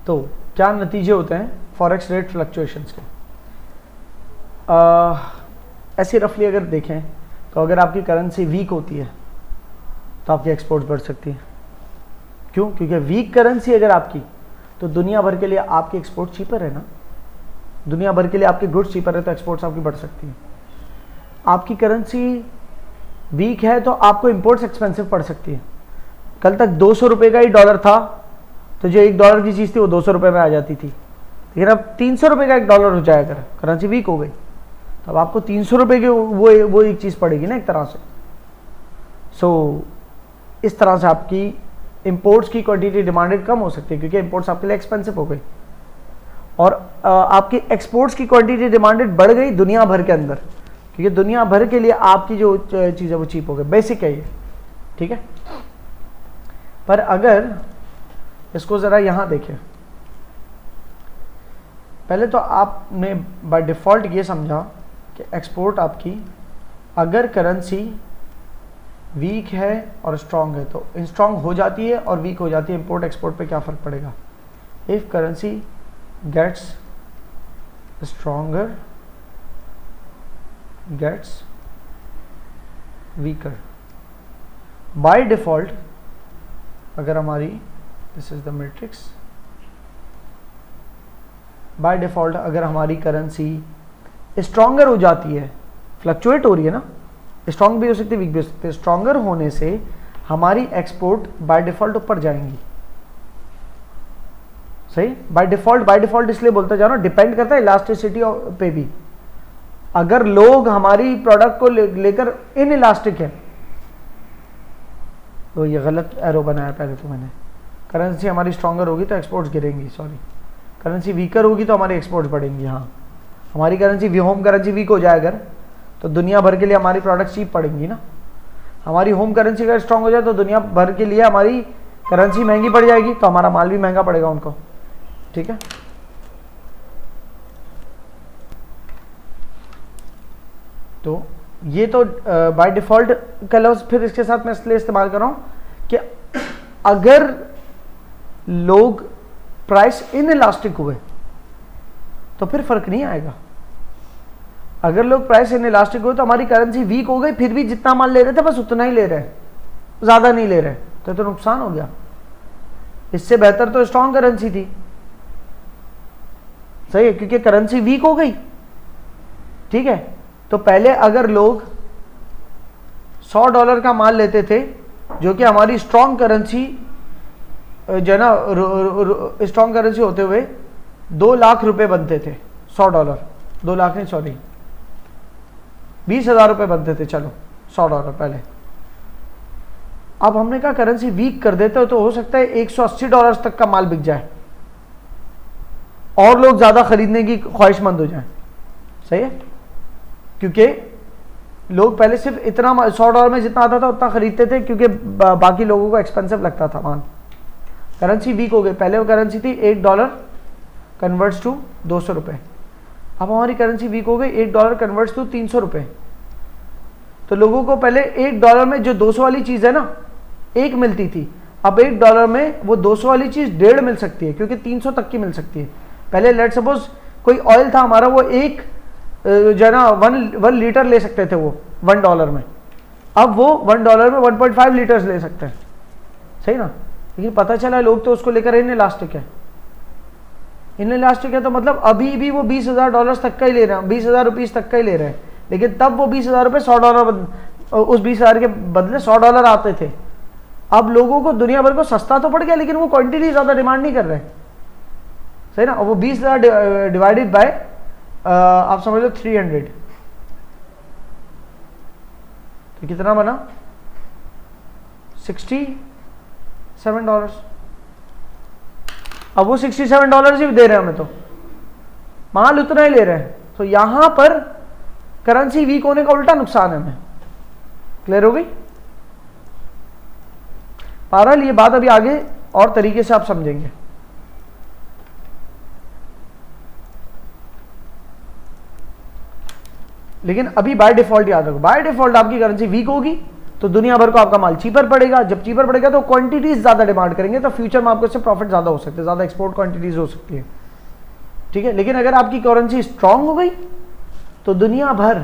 तो क्या नतीजे होते हैं फॉरेक्स रेट फ्लक्चुएशंस के? ऐसे रफली अगर देखें तो अगर आपकी करेंसी वीक होती है तो आपकी एक्सपोर्ट्स बढ़ सकती है। क्यों? क्योंकि वीक करेंसी अगर आपकी, तो दुनिया भर के लिए आपकी एक्सपोर्ट चीपर है ना, दुनिया भर के लिए आपके गुड्स चीपर है, तो एक्सपोर्ट्स आपकी बढ़ सकती है। आपकी करेंसी वीक है तो आपको इंपोर्ट्स एक्सपेंसिव पड़ सकती है। कल तक 200 रुपये का ही डॉलर था, तो जो $1 की चीज़ थी वो 200 रुपये में आ जाती थी, लेकिन अब 300 रुपये का $1 हो जाएगा, करेंसी वीक हो गई, तो अब आपको 300 रुपये की वो एक चीज़ पड़ेगी ना एक तरह से। इस तरह से आपकी इंपोर्ट्स की क्वांटिटी डिमांडेड कम हो सकती है, क्योंकि इंपोर्ट्स आपके लिए एक्सपेंसिव हो गई, और आपकी एक्सपोर्ट्स की क्वांटिटी डिमांडेड बढ़ गई दुनिया भर के अंदर, क्योंकि दुनिया भर के लिए आपकी जो चीज़ है वो चीप हो गई। बेसिक है ये, ठीक है। पर अगर इसको ज़रा यहाँ देखें, पहले तो आपने बाय डिफ़ॉल्ट ये समझा कि एक्सपोर्ट आपकी अगर करेंसी वीक है और स्ट्रॉन्ग है तो स्ट्रॉन्ग हो जाती है और वीक हो जाती है, इंपोर्ट एक्सपोर्ट पे क्या फ़र्क पड़ेगा? If currency gets stronger gets weaker, by default अगर हमारी, this is the matrix, by default अगर हमारी करेंसी स्ट्रॉन्गर हो जाती है, फ्लक्चुएट हो रही है ना, स्ट्रॉन्ग भी हो सकती है वीक भी हो सकती है, स्ट्रॉन्गर होने से हमारी एक्सपोर्ट बाय डिफ़ॉल्ट ऊपर जाएंगी। सही, बाय डिफ़ॉल्ट इसलिए बोलता जा रहा हूँ, डिपेंड करता है इलास्टिसिटी पे भी। अगर लोग हमारी प्रोडक्ट को लेकर इन इलास्टिक है, तो ये गलत एरो बनाया पहले तो मैंने, करेंसी हमारी स्ट्रॉन्गर होगी तो एक्सपोर्ट्स गिरेंगी, सॉरी, करेंसी वीकर होगी तो हमारी एक्सपोर्ट्स बढ़ेंगी। हाँ, हमारी करेंसी होम करेंसी वीक हो जाए अगर, तो दुनिया भर के लिए हमारी प्रोडक्ट चीप पड़ेंगी ना। हमारी होम करेंसी अगर स्ट्रॉन्ग हो जाए तो दुनिया भर के लिए हमारी करेंसी महंगी पड़ जाएगी, तो हमारा माल भी महंगा पड़ेगा उनको, ठीक है। तो ये तो बाय डिफ़ॉल्ट का लफ्ज़ फिर इसके साथ मैं इसलिए इस्तेमाल कर रहा हूँ कि अगर लोग प्राइस इन इलास्टिक हुए तो फिर फर्क नहीं आएगा। अगर लोग प्राइस इन इलास्टिक हुए तो हमारी करेंसी वीक हो गई, फिर भी जितना माल ले रहे थे बस उतना ही ले रहे हैं, ज़्यादा नहीं ले रहे, तो नुकसान हो गया। इससे बेहतर तो स्ट्रॉन्ग करेंसी थी, सही है, क्योंकि करेंसी वीक हो गई, ठीक है। तो पहले अगर लोग $100 का माल लेते थे, जो कि हमारी स्ट्रॉन्ग करेंसी जो है ना, स्ट्रॉन्ग करेंसी होते हुए 2 लाख रुपए बनते थे, $100, 2 लाख नहीं सॉरी, 20,000 रुपये बनते थे, चलो $100 पहले। अब हमने कहा करेंसी वीक कर देते हो तो हो सकता है $180 तक का माल बिक जाए और लोग ज़्यादा खरीदने की ख्वाहिशमंद हो जाएं, सही है, क्योंकि लोग पहले सिर्फ इतना $100 में जितना आता था उतना खरीदते थे, क्योंकि बाकी लोगों को एक्सपेंसिव लगता था माल। करेंसी वीक हो गई, पहले वो करेंसी थी $1 कन्वर्ट्स टू 200 रुपये, अब हमारी करेंसी वीक हो गई, $1 कन्वर्ट्स टू 300 रुपये। तो लोगों को पहले $1 में जो 200 वाली चीज़ है ना, 1 मिलती थी, अब $1 में वो 200 वाली चीज़ 1.5 मिल सकती है, क्योंकि 300 तक की मिल सकती है। पहले लेट सपोज कोई ऑयल था हमारा, वो एक जो है ना 1 लीटर ले सकते थे वो $1 में, अब वो $1 में 1.5 लीटर्स ले सकते हैं, सही ना। लेकिन पता चला लोग तो उसको लेकर इन इलास्टिक है, इन इलास्टिक है, तो मतलब अभी भी वो $20,000 तक का ही ले रहे हैं, 20,000 रुपीज़ तक का ही ले रहे हैं, लेकिन तब वो 20,000 रुपये $100 उस 20,000 के बदले $100 आते थे। अब लोगों को दुनिया भर को सस्ता तो पड़ गया, लेकिन वो क्वांटिटी ज़्यादा डिमांड नहीं कर रहे, सही ना। और वो 20,000 डिवाइडेड बाय आप समझ लो 300, तो कितना बना? $67। अब वो $67 ही दे रहे हैं हमें, तो माल उतना ही ले रहे हैं, तो यहां पर करेंसी वीक होने का उल्टा नुकसान है हमें। क्लियर हो गई? बहरहाल ये बात अभी आगे और तरीके से आप समझेंगे। लेकिन अभी बाय डिफॉल्ट याद रखो, बाय डिफॉल्ट आपकी करेंसी वीक होगी तो दुनिया भर को आपका माल चीपर पड़ेगा। जब चीपर पड़ेगा तो क्वांटिटीज ज्यादा डिमांड करेंगे, तो फ्यूचर में आपको इससे प्रॉफिट ज्यादा हो सकते हैं, ज्यादा एक्सपोर्ट क्वांटिटीज हो सकती है, ठीक है। लेकिन अगर आपकी करेंसी स्ट्रांग हो गई तो दुनिया भर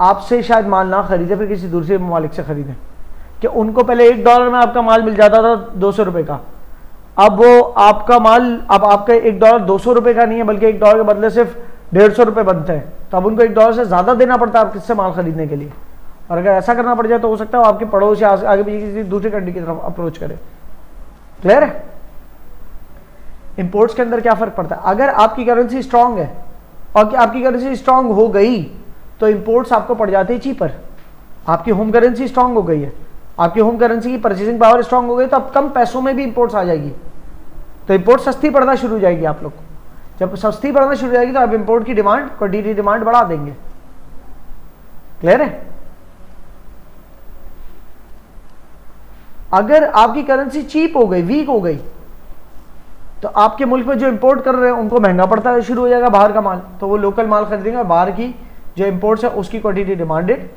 आपसे शायद माल ना खरीदे, फिर किसी दूसरे ममालिक से खरीदें। कि उनको पहले $1 में आपका माल मिल जाता था 200 रुपए का, अब वो आपका माल, अब आपका $1 200 रुपए का नहीं है, बल्कि $1 के बदले सिर्फ 150 रुपए बनते हैं, तो अब उनको $1 से ज्यादा देना पड़ता है किससे माल खरीदने के लिए। और अगर ऐसा करना पड़ जाए तो हो सकता है वो आपके पड़ोस या आगे पीछे किसी दूसरी कंट्री की तरफ अप्रोच करे। क्लियर है? इंपोर्ट्स के अंदर क्या फर्क पड़ता है? अगर आपकी करेंसी स्ट्रांग है और आपकी करेंसी स्ट्रांग हो गई तो इंपोर्ट्स आपको पड़ जाते हैं चीपर। आपकी होम करेंसी स्ट्रांग हो गई है, आपकी होम करेंसी की परचेसिंग पावर स्ट्रांग हो गई, तो अब कम पैसों में भी इंपोर्ट्स आ जाएगी, तो इंपोर्ट सस्ती पड़ना शुरू हो जाएगी आप लोग को। जब सस्ती पड़ना शुरू हो जाएगी तो आप इंपोर्ट की डिमांड, क्वांटिटी डिमांड बढ़ा देंगे। क्लियर है? अगर आपकी करेंसी चीप हो गई, वीक हो गई, तो आपके मुल्क में जो इंपोर्ट कर रहे हैं उनको महंगा पड़ता है, शुरू हो जाएगा बाहर का माल, तो वो लोकल माल खरीदेंगे और बाहर की जो इंपोर्ट्स है उसकी क्वांटिटी डिमांडेड,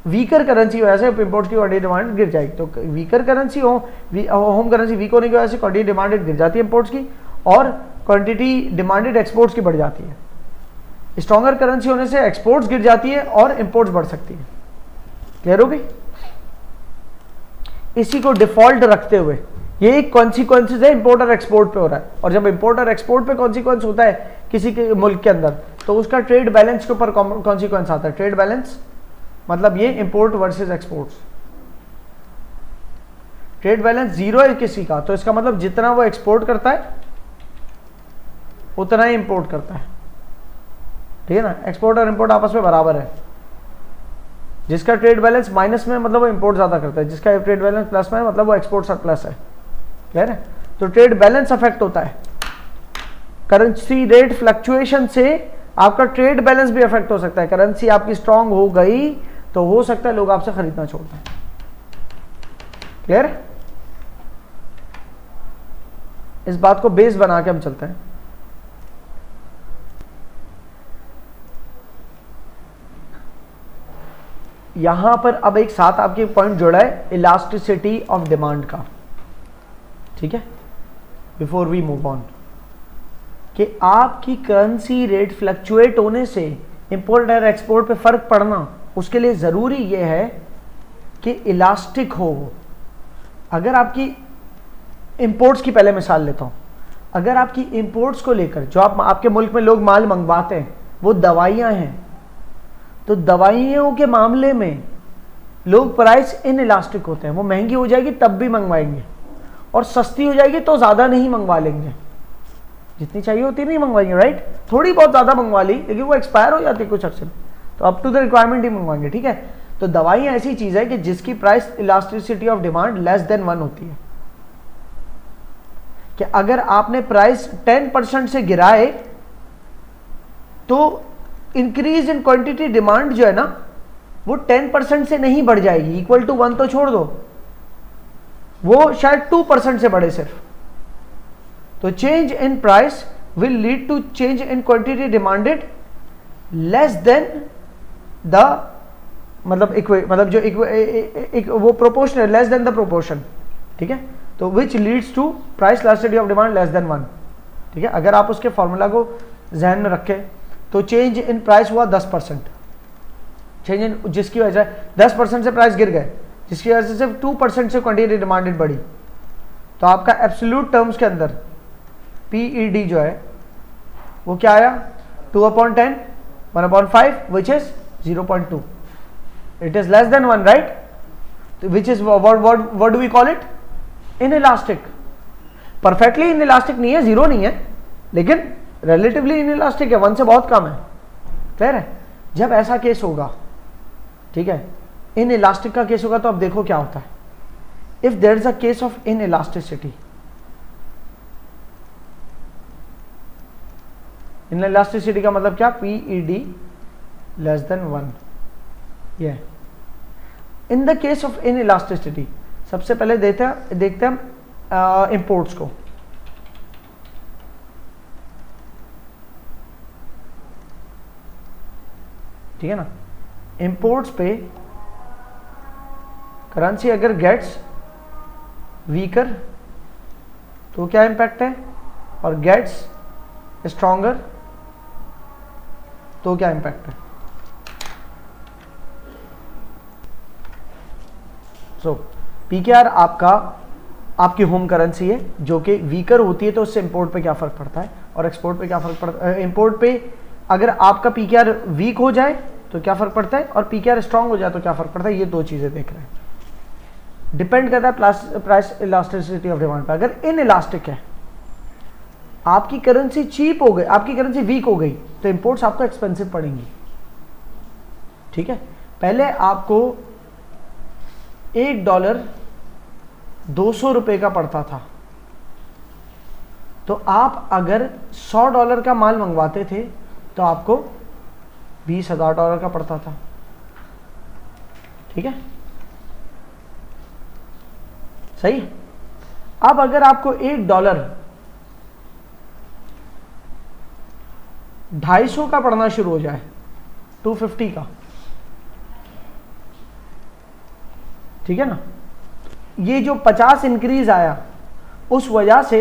वीकर करेंसी की वजह से इंपोर्ट की क्वांटिटी डिमांड गिर जाएगी। तो weaker currency home currency weak होने की वजह से क्वांटिटी डिमांडेड गिर जाती है इंपोर्ट्स की, और क्वांटिटी डिमांडेड एक्सपोर्ट्स की बढ़ जाती है। स्ट्रॉन्गर करेंसी होने से एक्सपोर्ट्स गिर जाती है और इंपोर्ट्स बढ़ सकती है। क्लियर हो गई? इसी को डिफॉल्ट रखते हुए ये एक कॉन्सिक्वेंसेज है इंपोर्ट और एक्सपोर्ट पे हो रहा है, और जब इंपोर्ट और एक्सपोर्ट पे कॉन्सिक्वेंस होता है किसी के मुल्क के अंदर, तो उसका ट्रेड बैलेंस के ऊपर कॉन्सिक्वेंस आता है। ट्रेड बैलेंस मतलब ये import versus exports. Trade balance zero है किसी का, तो इसका मतलब जितना वो एक्सपोर्ट करता है उतना ही इंपोर्ट करता है, ठीक है ना। एक्सपोर्ट और इंपोर्ट आपस में बराबर है। जिसका ट्रेड बैलेंस माइनस में मतलब वो इंपोर्ट ज्यादा करता है, जिसका ट्रेड बैलेंस प्लस में मतलब वो एक्सपोर्ट सरप्लस है। क्लियर है? तो ट्रेड बैलेंस अफेक्ट होता है। करेंसी रेट फ्लक्चुएशन से आपका ट्रेड बैलेंस भी अफेक्ट हो सकता है। करेंसी आपकी स्ट्रांग हो गई तो हो सकता है लोग आपसे खरीदना छोड़ दें। क्लियर? इस बात को बेस बना के हम चलते हैं। यहां पर अब एक साथ आपके पॉइंट जोड़ा है इलास्टिसिटी ऑफ डिमांड का, ठीक है। बिफोर वी मूव ऑन, कि आपकी करेंसी रेट फ्लक्चुएट होने से इंपोर्ट और एक्सपोर्ट पे फर्क पड़ना, उसके लिए जरूरी यह है कि इलास्टिक हो वो। अगर आपकी इंपोर्ट्स की पहले मिसाल लेता हूं, अगर आपकी इंपोर्ट्स को लेकर जो आपके मुल्क में लोग माल मंगवाते हैं वो दवाइयां हैं, तो दवाइयों के मामले में लोग प्राइस इन इलास्टिक होते हैं। वो महंगी हो जाएगी तब भी मंगवाएंगे, और सस्ती हो जाएगी तो ज्यादा नहीं मंगवा लेंगे, जितनी चाहिए होती नहीं मंगवाएंगे, राइट। थोड़ी बहुत ज्यादा मंगवा ली लेकिन वो एक्सपायर हो जाती है कुछ अर्से में, तो अप टू द रिक्वायरमेंट ही मंगवाएंगे, ठीक है। तो दवाइयां ऐसी चीज है कि जिसकी price elasticity of demand less than 1 होती है। कि अगर आपने प्राइस 10% से गिराए तो इंक्रीज इन क्वांटिटी डिमांड जो है ना वो 10% से नहीं बढ़ जाएगी, इक्वल टू 1 तो छोड़ दो, वो शायद 2% से बढ़े सिर्फ। तो change in price will lead to change in quantity demanded less than the मतलब जो वो proportional less than the proportion, ठीक है। तो which leads to price elasticity of demand less than 1, ठीक है। अगर आप उसके फॉर्मूला को जहन में रखें तो चेंज इन प्राइस हुआ 10%, चेंज इन जिसकी वजह से 10% से प्राइस गिर गए, जिसकी वजह से सिर्फ 2% से क्वांटिटी डिमांडेड बढ़ी, तो आपका एब्सोल्यूट टर्म्स के अंदर PED जो है वो क्या आया 2/10 1/5 which is 0.2, it is less than 1, right. Which is what do we call it? Inelastic. Perfectly inelastic नहीं है, जीरो नहीं है, लेकिन रिलेटिवली इनइलास्टिक है, 1 से बहुत कम है। क्लियर है? जब ऐसा केस होगा, ठीक है, इनइलास्टिक का केस होगा, तो अब देखो क्या होता है। If there is a case of inelasticity, inelasticity का मतलब क्या? PED less than 1। ये in the case of inelasticity सबसे पहले देखते हैं इंपोर्ट्स को। ठीक है ना। इंपोर्ट्स पे करेंसी अगर गेट्स वीकर तो क्या इंपैक्ट है, और गेट्स स्ट्रॉन्गर तो क्या इंपैक्ट है। सो पीकेआर आपकी होम करेंसी है जो कि वीकर होती है, तो उससे इंपोर्ट पे क्या फर्क पड़ता है और एक्सपोर्ट पे क्या फर्क पड़ता है। इंपोर्ट पे अगर आपका पीकेआर वीक हो जाए तो क्या फर्क पड़ता है, और पीकेआर स्ट्रांग हो जाए तो क्या फर्क पड़ता है। ये दो चीजें देख रहे हैं, डिपेंड करता है प्राइस इलास्टिसिटी ऑफ डिमांड पे। अगर इन इलास्टिक है, आपकी करेंसी चीप हो गई, आपकी करेंसी वीक हो गई, तो इंपोर्ट्स आपको एक्सपेंसिव पड़ेंगी। ठीक है, पहले आपको $1 $200 का पड़ता था, तो आप अगर $100 का माल मंगवाते थे तो आपको $20,000 का पड़ता था। ठीक है, सही। अब अगर आपको $1 $250 का पड़ना शुरू हो जाए, 250 का, ठीक है ना, ये जो 50 इंक्रीज आया उस वजह से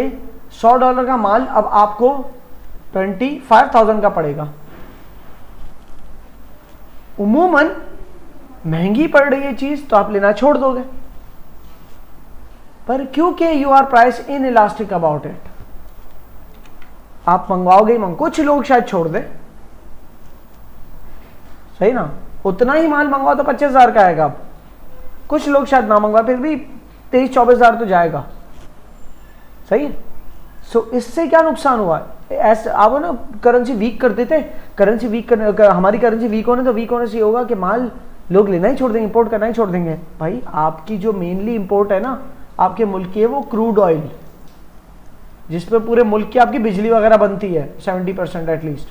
$100 का माल अब आपको 25,000 का पड़ेगा। उमूमन महंगी पड़ रही है चीज तो आप लेना छोड़ दोगे, पर क्योंकि you are price inelastic about it, आप मंगवाओगे ही कुछ लोग शायद छोड़ दे, सही ना, उतना ही माल मंगवाओ तो 25,000 का आएगा। अब कुछ लोग शायद ना मंगवा, फिर भी 23-24,000 तो जाएगा, सही है। सो इससे क्या नुकसान हुआ, ऐसे आप ना करेंसी वीक कर देते, करेंसी वीक करने, हमारी करेंसी वीक होने से ये होगा कि माल लोग लेना ही छोड़ देंगे, इंपोर्ट करना ही छोड़ देंगे। भाई आपकी जो मेनली इंपोर्ट है ना आपके मुल्क की है, वो क्रूड ऑयल, जिसपे पूरे मुल्क की आपकी बिजली वगैरह बनती है 70% एटलीस्ट,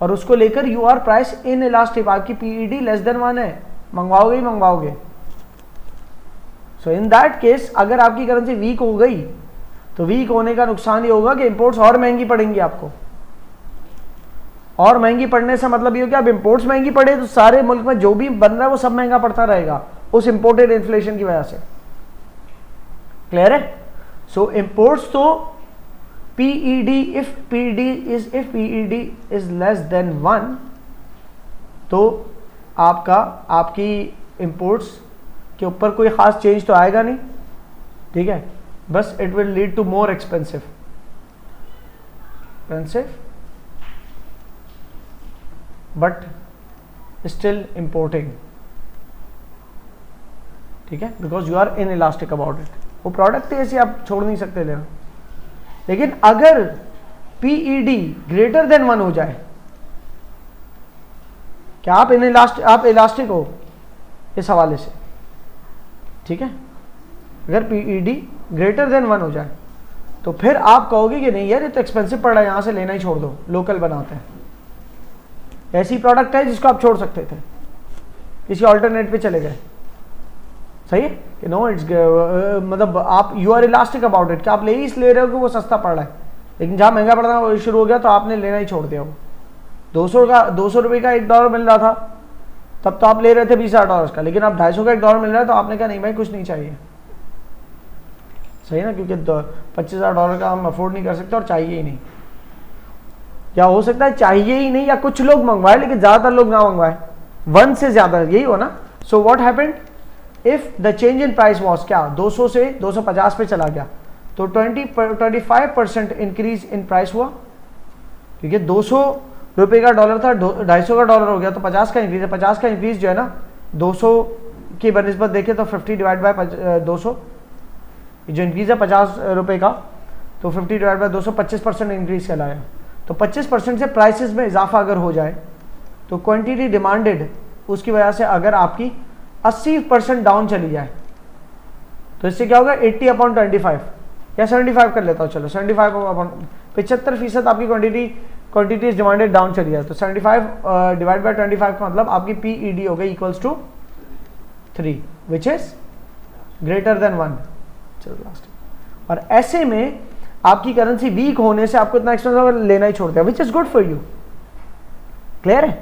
और उसको लेकर you are price inelastic, आपकी पीईडी <1 है, मंगवाओगे ही मंगवाओगे। सो इन दैट केस अगर आपकी करेंसी वीक हो गई तो वीक होने का नुकसान ये होगा कि इंपोर्ट्स और महंगी पड़ेंगी आपको, और महंगी पड़ने से मतलब ये हो कि अब इंपोर्ट्स महंगी पड़े तो सारे मुल्क में जो भी बन रहा है वो सब महंगा पड़ता रहेगा उस इंपोर्टेड इन्फ्लेशन की वजह से। क्लियर है। सो इंपोर्ट्स तो PED, if PED is less than 1 तो आपकी इंपोर्ट्स के ऊपर कोई खास चेंज तो आएगा नहीं, ठीक है, बस it will lead to more expensive but still importing, ठीक है, because you are inelastic about it. वो प्रोडक्ट है ऐसे, आप छोड़ नहीं सकते लेना। लेकिन अगर पीईडी ग्रेटर देन 1 हो जाए, क्या आप इलास्टिक हो इस हवाले से, ठीक है, अगर पीईडी ग्रेटर देन 1 हो जाए तो फिर आप कहोगे कि नहीं यार ये तो एक्सपेंसिव पड़ रहा है, यहां से लेना ही छोड़ दो, लोकल बनाते हैं। ऐसी प्रोडक्ट है जिसको आप छोड़ सकते थे, किसी ऑल्टरनेट पे चले गए, सही है कि नो, इट्स मतलब आप you are elastic about it, कि आप ले ही इसलिए रहे हो कि वो सस्ता पड़ रहा है, लेकिन जहां महंगा पड़ना शुरू हो गया तो आपने लेना ही छोड़ दिया। वो 200 रुपये का $1 मिल रहा था तब तो आप ले रहे थे $20,000 का, लेकिन अब $250 का $1 मिल रहा है तो आपने कहा नहीं भाई कुछ नहीं चाहिए, सही ना, क्योंकि $25,000 का हम अफोर्ड नहीं कर सकते और चाहिए ही नहीं, या हो सकता है चाहिए ही नहीं, या कुछ लोग मंगवाए लेकिन ज्यादातर लोग ना मंगवाए, 1 से ज्यादा, यही हो ना। So what happened if the change in price was, क्या 200 से 250 पे चला गया, तो 25% इंक्रीज इन प्राइस हुआ, क्योंकि 200 रुपये का डॉलर था, $250 का डॉलर हो गया, तो 50 का इंक्रीज है। 50 का इंक्रीज जो है ना 200 की बनस्बत देखें तो 50 डिवाइड बाय 200, जो इंक्रीज है 50 रुपये का, तो 50 डिवाइड बाय 200 25% इंक्रीज कहलाया। तो 25% से प्राइसेस में इजाफा अगर हो जाए तो क्वांटिटी डिमांडेड उसकी वजह से अगर आपकी 80% डाउन चली जाए तो इससे क्या होगा, 80/25 या 75 कर लेता हूँ, चलो 75% आपकी क्वांटिटी डिमांडेड डाउन चली जाए, तो 75 डिवाइड बाय 25 का मतलब आपकी पीईडी हो गई equals to 3 which is greater than 1। चलो लास्ट, और ऐसे में आपकी करेंसी वीक होने से आपको इतना एक्सपेंसिव लेना ही छोड़ दिया, which is good for you. Clear है।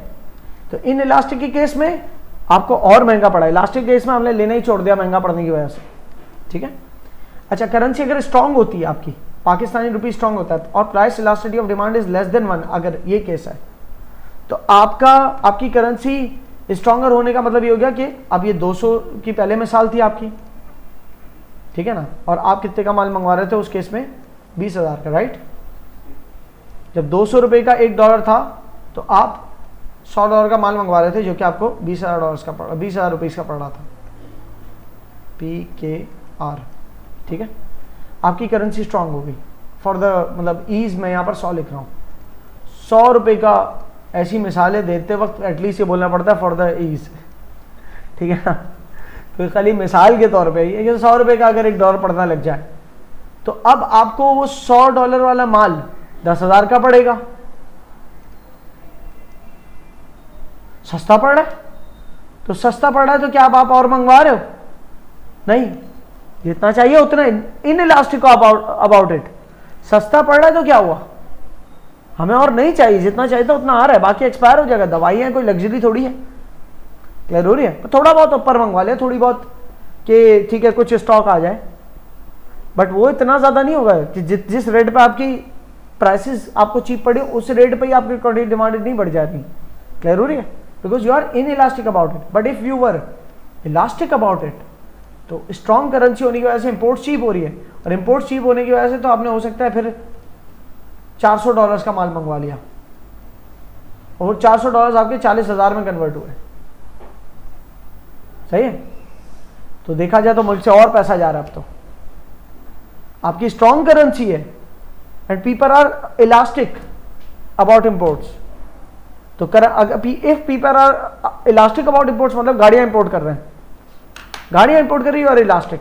तो इन इलास्टिक के केस में आपको और महंगा पड़ा। इलास्टिक केस में हमने लेना ही छोड़ दिया महंगा पड़ने की वजह से, ठीक है। अच्छा, करेंसी अगर स्ट्रांग होती है आपकी, पाकिस्तानी रुपी स्ट्रांग होता है और price elasticity of demand is less than 1, अगर ये केस है तो आपकी करेंसी स्ट्रांगर होने का मतलब ये हो गया कि अब ये 200 की पहले मिसाल थी आपकी, ठीक है ना, और आप कितने का माल मंगवा रहे थे उस केस में 20,000 का, राइट। जब 200 रुपये का $1 था तो आप $100 का माल मंगवा रहे थे जो कि आपको $20,000 का पड़ा, 20,000 रुपीज़ का पड़ रहा था, PKR, ठीक है। आपकी करेंसी स्ट्रांग हो गई फॉर द मतलब ईज, मैं यहाँ पर 100 लिख रहा हूँ। 100 रुपये का ऐसी मिसालें देते वक्त एटलीस्ट ये बोलना पड़ता है फॉर द ईज, ठीक है ना। तो खाली मिसाल के तौर पे ये 100 रुपये का अगर $1 पड़ना लग जाए तो अब आपको वो $100 वाला माल 10,000 का पड़ेगा। सस्ता पड़ रहा है, तो सस्ता पड़ रहा है तो क्या आप और मंगवा रहे हो? नहीं, जितना चाहिए उतना। इन इलास्टिक अबाउट इट, सस्ता पड़ रहा है तो क्या हुआ, हमें और नहीं चाहिए, जितना चाहिए था उतना आ रहा है, बाकी एक्सपायर हो जाएगा। दवाइयाँ कोई लग्जरी थोड़ी है, क्लियर हो रही है। थोड़ा बहुत ऊपर मंगवा लिया, थोड़ी बहुत कि ठीक है कुछ स्टॉक आ जाए, बट वो इतना ज़्यादा नहीं होगा कि जिस रेट पे आपकी प्राइसेस आपको चीप पड़ी उस रेट पे ही आपकी क्वांटिटी डिमांड नहीं बढ़ जाती, क्लियर हो रही है, because you are inelastic about it. But if you were elastic about it तो स्ट्रॉन्ग करेंसी होने की वजह से इंपोर्ट चीप हो रही है, और इंपोर्ट चीप होने की वजह से तो आपने हो सकता है फिर $400 का माल मंगवा लिया और $400 आपके 40,000 में कन्वर्ट हुए, सही है। तो देखा जाए तो मुल्क से और पैसा जा रहा है अब तो। आपकी स्ट्रॉन्ग करेंसी है and people are elastic about imports. तो if people are elastic about imports मतलब गाड़ियां इंपोर्ट कर रहे हैं, गाड़ियां इंपोर्ट कर रही है और इलास्टिक,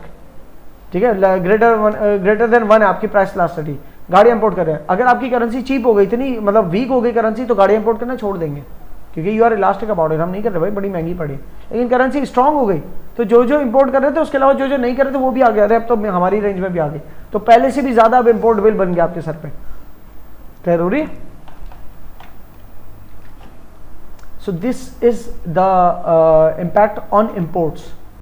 ठीक है, ग्रेटर देन 1 है आपकी प्राइस इलास्टिसिटी, गाड़ियां इंपोर्ट कर रहे हैं। अगर आपकी करेंसी चीप हो गई, इतनी मतलब वीक हो गई करेंसी, तो गाड़ियां इंपोर्ट करना छोड़ देंगे क्योंकि you are elastic about it. हम नहीं कर रहे भाई, बड़ी महंगी पड़ी। लेकिन करेंसी स्ट्रांग हो गई तो जो जो इंपोर्ट कर रहे थे उसके अलावा जो जो नहीं कर रहे थे वो भी आ गया, अरे अब तो हमारी रेंज में भी आ गई, तो पहले से भी ज्यादा अब इंपोर्ट बिल बन गया आपके सर पे, क्लियर हो रही है। So this is the impact on imports.